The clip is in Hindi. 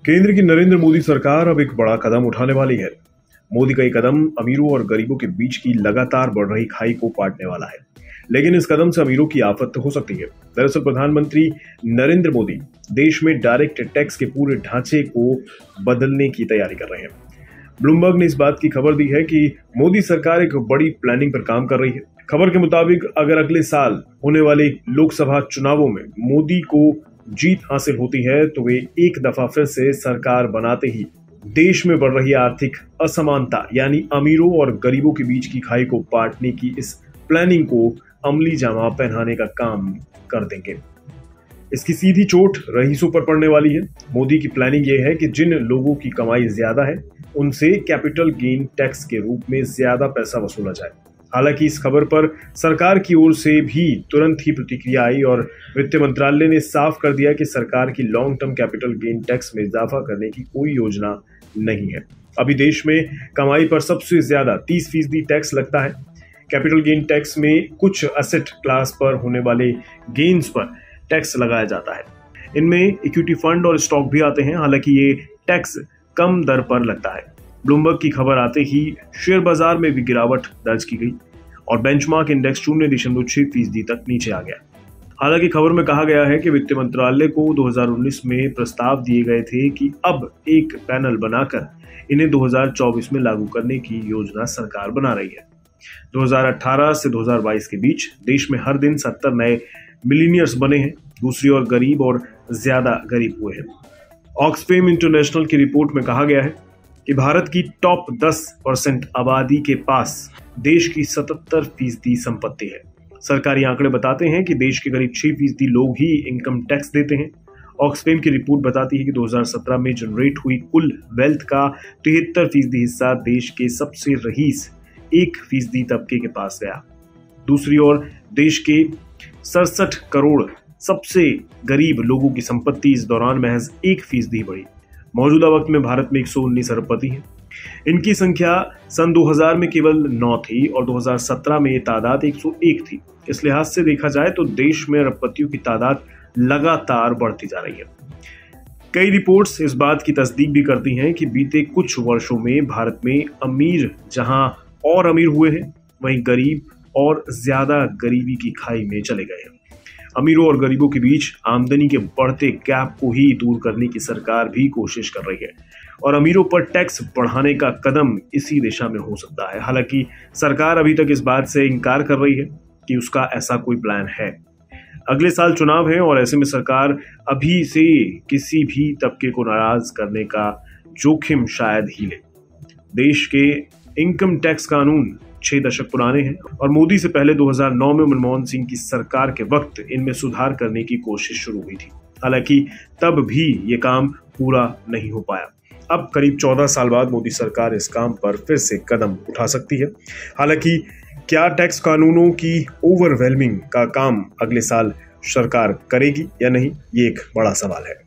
केंद्र की नरेंद्र मोदी सरकार अब एक बड़ा कदम उठाने वाली है। मोदी का ये कदम अमीरों और गरीबों के बीच की लगातार बढ़ रही खाई को पाटने वाला है। लेकिन इस कदम से अमीरों की आफत हो सकती है। दरअसल प्रधानमंत्री नरेंद्र मोदी देश में डायरेक्ट टैक्स के पूरे ढांचे को बदलने की तैयारी कर रहे हैं। ब्लूमबर्ग ने इस बात की खबर दी है कि मोदी सरकार एक बड़ी प्लानिंग पर काम कर रही है। खबर के मुताबिक अगर अगले साल होने वाले लोकसभा चुनावों में मोदी को जीत हासिल होती है तो वे एक दफा फिर से सरकार बनाते ही देश में बढ़ रही आर्थिक असमानता यानी अमीरों और गरीबों के बीच की खाई को पाटने की इस प्लानिंग को अमली जामा पहनाने का काम कर देंगे। इसकी सीधी चोट रईसों पर पड़ने वाली है। मोदी की प्लानिंग यह है कि जिन लोगों की कमाई ज्यादा है उनसे कैपिटल गेन टैक्स के रूप में ज्यादा पैसा वसूला जाए। हालांकि इस खबर पर सरकार की ओर से भी तुरंत ही प्रतिक्रिया आई और वित्त मंत्रालय ने साफ कर दिया कि सरकार की long term capital gain tax में इजाफा करने की कोई योजना नहीं है। अभी देश में कमाई पर सबसे ज्यादा 30% टैक्स लगता है। कैपिटल गेन टैक्स में कुछ एसेट क्लास पर होने वाले गेन्स पर टैक्स लगाया जाता है। इनमें इक्विटी फंड और स्टॉक भी आते हैं। हालांकि ये टैक्स कम दर पर लगता है। ब्लूमबर्ग की खबर आते ही शेयर बाजार में भी गिरावट दर्ज की गई और बेंचमार्क इंडेक्स 0.6% तक नीचे आ गया। हालांकि खबर में कहा गया है कि वित्त मंत्रालय को 2019 में प्रस्ताव दिए गए थे कि अब एक पैनल बनाकर इन्हें 2024 में लागू करने की योजना सरकार बना रही है। 2018 से 2022 के बीच देश में हर दिन 70 नए मिलीनियर्स बने हैं। दूसरी ओर गरीब और ज्यादा गरीब हुए हैं। ऑक्सफेम इंटरनेशनल की रिपोर्ट में कहा गया है कि भारत की टॉप 10% आबादी के पास देश की 77% संपत्ति है। सरकारी आंकड़े बताते हैं कि देश के करीब 6% लोग ही इनकम टैक्स देते हैं। ऑक्सफेम की रिपोर्ट बताती है कि 2017 में जनरेट हुई कुल वेल्थ का 73% हिस्सा देश के सबसे रईस 1% तबके के पास गया। दूसरी ओर देश के 67 करोड़ सबसे गरीब लोगों की संपत्ति इस दौरान महज 1% बढ़ी। मौजूदा वक्त में भारत में 119 अरबपति हैं। इनकी संख्या सन 2000 में केवल 9 थी और 2017 में ये तादाद 101 थी। इस लिहाज से देखा जाए तो देश में अरबपतियों की तादाद लगातार बढ़ती जा रही है। कई रिपोर्ट्स इस बात की तस्दीक भी करती हैं कि बीते कुछ वर्षों में भारत में अमीर जहां और अमीर हुए हैं, वहीं गरीब और ज्यादा गरीबी की खाई में चले गए हैं। अमीरों और गरीबों के बीच आमदनी के बढ़ते गैप को ही दूर करने की सरकार भी कोशिश कर रही है और अमीरों पर टैक्स बढ़ाने का कदम इसी दिशा में हो सकता है। हालांकि सरकार अभी तक इस बात से इनकार कर रही है कि उसका ऐसा कोई प्लान है। अगले साल चुनाव है और ऐसे में सरकार अभी से किसी भी तबके को नाराज करने का जोखिम शायद ही ले। देश के इनकम टैक्स कानून 6 दशक पुराने हैं और मोदी से पहले 2009 में मनमोहन सिंह की सरकार के वक्त इनमें सुधार करने की कोशिश शुरू हुई थी। हालांकि तब भी ये काम पूरा नहीं हो पाया। अब करीब 14 साल बाद मोदी सरकार इस काम पर फिर से कदम उठा सकती है। हालांकि क्या टैक्स कानूनों की ओवरवेलमिंग का काम अगले साल सरकार करेगी या नहीं, ये एक बड़ा सवाल है।